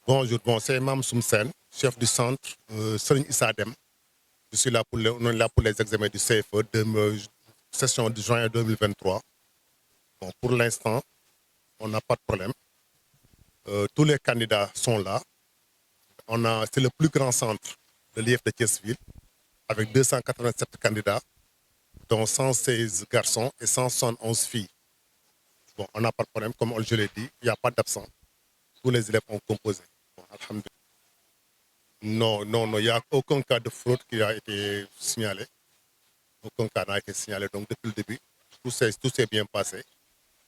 Bonjour, c'est Mam Soumsen, chef du centre Serigne Issa Dème. Je suis là on est là pour les examens du CFE de session de juin 2023. Bon, pour l'instant, on n'a pas de problème. Tous les candidats sont là. C'est le plus grand centre de l'IF de Thiès-Ville, avec 287 candidats, dont 116 garçons et 171 filles. Bon, on n'a pas de problème, comme je l'ai dit, il n'y a pas d'absent. Tous les élèves ont composé. Bon, alhamdoulilah. Non, il n'y a aucun cas de fraude qui a été signalé. Aucun cas n'a été signalé. Donc, depuis le début, tout s'est bien passé.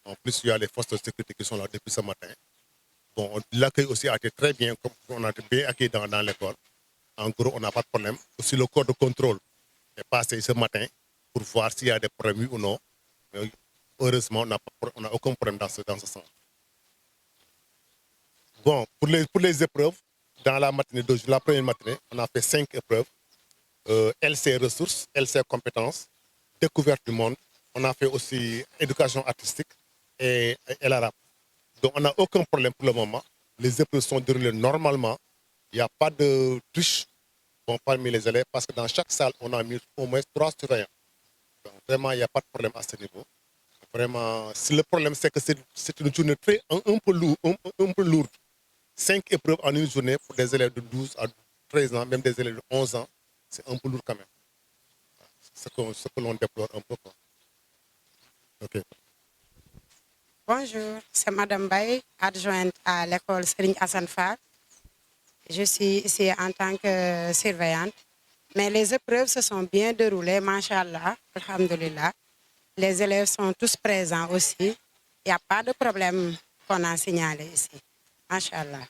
En plus, il y a les forces de sécurité qui sont là depuis ce matin. Bon, l'accueil aussi a été très bien, comme on a été bien accueilli dans l'école. En gros, on n'a pas de problème. Aussi, le corps de contrôle est passé ce matin pour voir s'il y a des problèmes ou non. Mais heureusement, on n'a aucun problème dans ce sens. Bon, pour les épreuves, dans la matinée la première matinée, on a fait 5 épreuves. LC ressources, LC compétences, découverte du monde. On a fait aussi éducation artistique et l'arabe. Donc on n'a aucun problème pour le moment. Les épreuves sont déroulées normalement. Il n'y a pas de triche parmi les élèves parce que dans chaque salle, on a mis au moins 3 surveillants. Donc vraiment, il n'y a pas de problème à ce niveau. Vraiment, si le problème, c'est que c'est une journée un peu lourde. 5 épreuves en une journée pour des élèves de 12 à 13 ans, même des élèves de 11 ans, c'est un peu lourd quand même. C'est ce que l'on déplore un peu. Okay. Bonjour, c'est Madame Baye, adjointe à l'école Serigne Hassan Fall. Je suis ici en tant que surveillante. Mais les épreuves se sont bien déroulées, Masha'Allah, alhamdulillah. Les élèves sont tous présents aussi. Il n'y a pas de problème qu'on a signalé ici. Masha'Allah.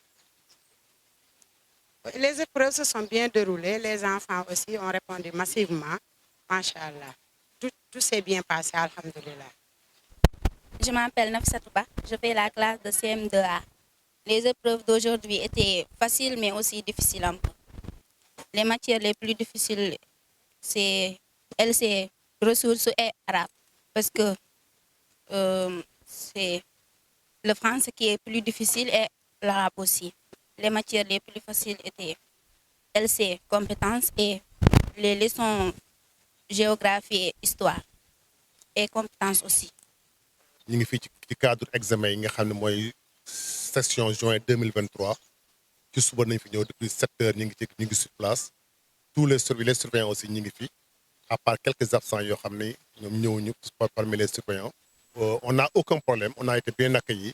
Les épreuves se sont bien déroulées. Les enfants aussi ont répondu massivement. Masha'Allah. Tout s'est bien passé, alhamdulillah. Je m'appelle Nafsatouba, je fais la classe de CM2A. Les épreuves d'aujourd'hui étaient faciles mais aussi difficiles un peu. Les matières les plus difficiles, c'est LC, ressources et arabe. Parce que c'est le français qui est plus difficile et l'arabe aussi. Les matières les plus faciles étaient LC, compétences et les leçons géographie et histoire. Et compétences aussi. Nous avons fait le cadre d'examen qui est session juin 2023. Qui souvent depuis 7 heures, nous sommes sur place. Tous les surveillants aussi, nous sommes à part quelques absents, nous parmi les surveillants. On n'a aucun problème, on a été bien accueillis.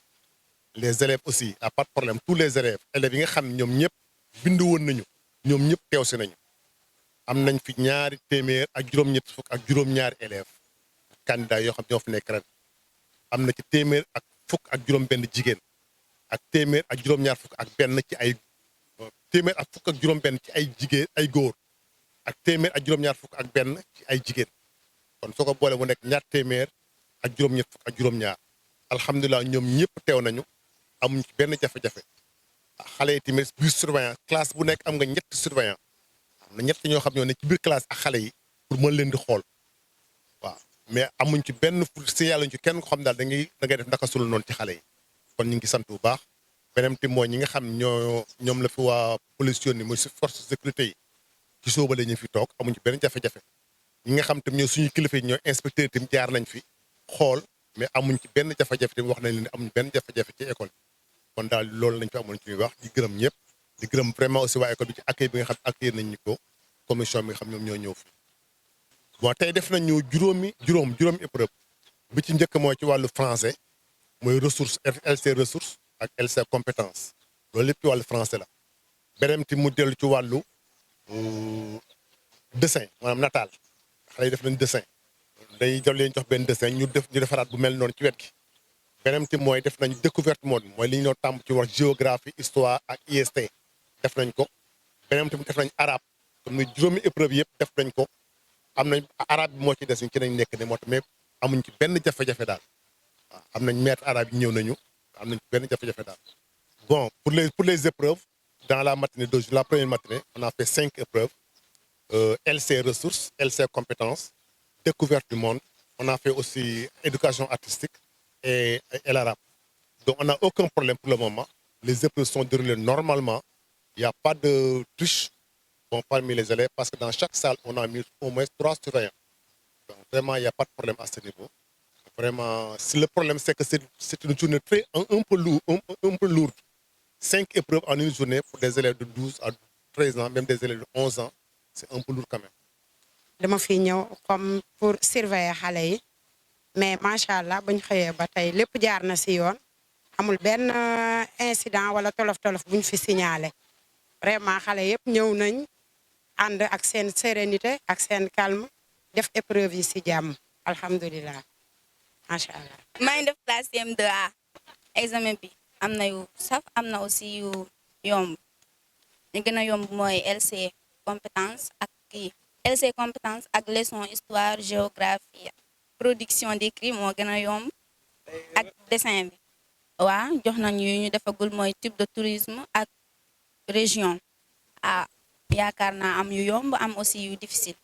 Les élèves aussi, à pas de problème, tous les élèves yi nga xam ñoom ñëpp bindu woon nañu ñoom ñëpp teew si nañu am nañ fi ñaari téeméer ak juróom-ñett fukk ak juróom-ñaari élèves candidats yoo xam ñoo fi nekk ren am na ci téeméer ak fukk ak juróom-benn jigéen ak téeméer ak juróom-ñaar fukk ak benn ci ay téeméer ak fukk ak juróom-benn ci ay jigéen ay góor ak téeméer ak juróom-ñaar fukk ak benn ci ay jigéen kon soo ko boole mu nekk ñaar téeméer ak juróom-ñett fukk ak juróom-ñaar alhamdulilah ñoom ñëpp teew nañu. amuñ ci benn jafe-jafe xale yi tamit biir surveillant classe bu nekk am nga ñetti surveillant am na ñett ñoo xam ñoo ne ci biir classe ak xale yi pour mën leen di xool waaw mais amuñ ci benn si yàlla ci kenn ko xam daal da ngay def naka sul noonu ci xale yi kon ñu ngi sant bu baax beneen ti mooy ñi nga xam ñoom la fi waa police yónni mooy si force de sécurité yi ci sóoba la ñu fi toog amuñ ci benn jafe-jafe ñi nga xam tam ñoo suñu kilifa yi ñoo inspecteur tam jaar nañ fi xool mais amuñ ci benn jafe-jafe tam wax nañ leen ne amuñ benn jafe-jafe ci école kon daal loolu lañ fi amoon ci ñuy wax di gërëm ñëpp di gërëm vraiment aussi waa école bi ci accueil bi nga xam accueil nañ ñu ko commission bi nga xam ñoom ñoo ñëw fi bon tey def nañu juróomi épreuve bi ci njëkk mooy ci wàllu français mooy ressource LC ressource ak LC compétence loolu lépp ci wàllu français la beneen ti mu dellu ci wàllu dessin maanaam nataal xale yi def nañ dessin dañuy jël leen jox benn dessin ñu defaraat bu mel noonu ci wet gi beneen ti mooy def nañu découverte monde mooy li ñu doon tàmm ci wax géographie histoire ak IST def nañ ko beneen ti def nañ arabe comme ni juróomi épreuve yëpp def nañ ko am nañ arabe bi moo ci des ñu ci nañ nekk ne moo tax mais amuñ ci benn jafe-jafe daal waaw am nañ maître arabe yi ñëw nañu am nañ ci benn jafe-jafe daal bon pour les épreuves dans la matinée la première matinée on a fait 5 épreuves LC ressources LC compétences découverte du monde on a fait aussi éducation artistique et l'arabe. Donc on n'a aucun problème pour le moment. les épreuves sont déroulées normalement. Il n'y a pas de triche bon, parmi les élèves parce que dans chaque salle, on a mis au moins 3 surveillants. Donc, vraiment, il n'y a pas de problème à ce niveau. Vraiment, si le problème, c'est que c'est une journée un peu un peu lourde. 5 épreuves en une journée pour des élèves de 12 à 13 ans, même des élèves de 11 ans, c'est un peu lourd quand même. dama fi ñëw comme pour surveiller xale yi mais macha allah buñ xëyee ba tey lépp jaar na si yoon amul benn incident wala tolof-tolof buñ fi signalé vraiment xale yëpp ñëw nañ ànd ak seen sérénité ak seen calme def épreuve yi si jàmm alhamdulilah macha allah. maa ngi def classe CM2A examen bi am na yu saf am na aussi yu yomb ñu gën a yomb mooy LC compétence ak kii LC compétence ak leçon histoire géographie production d'écrit moo gën a yomb ak dessin bi waa jox nañu yu ñu defagul mooy type de tourisme ak région yaakaar naa am yu yomb am aussi yu difficile.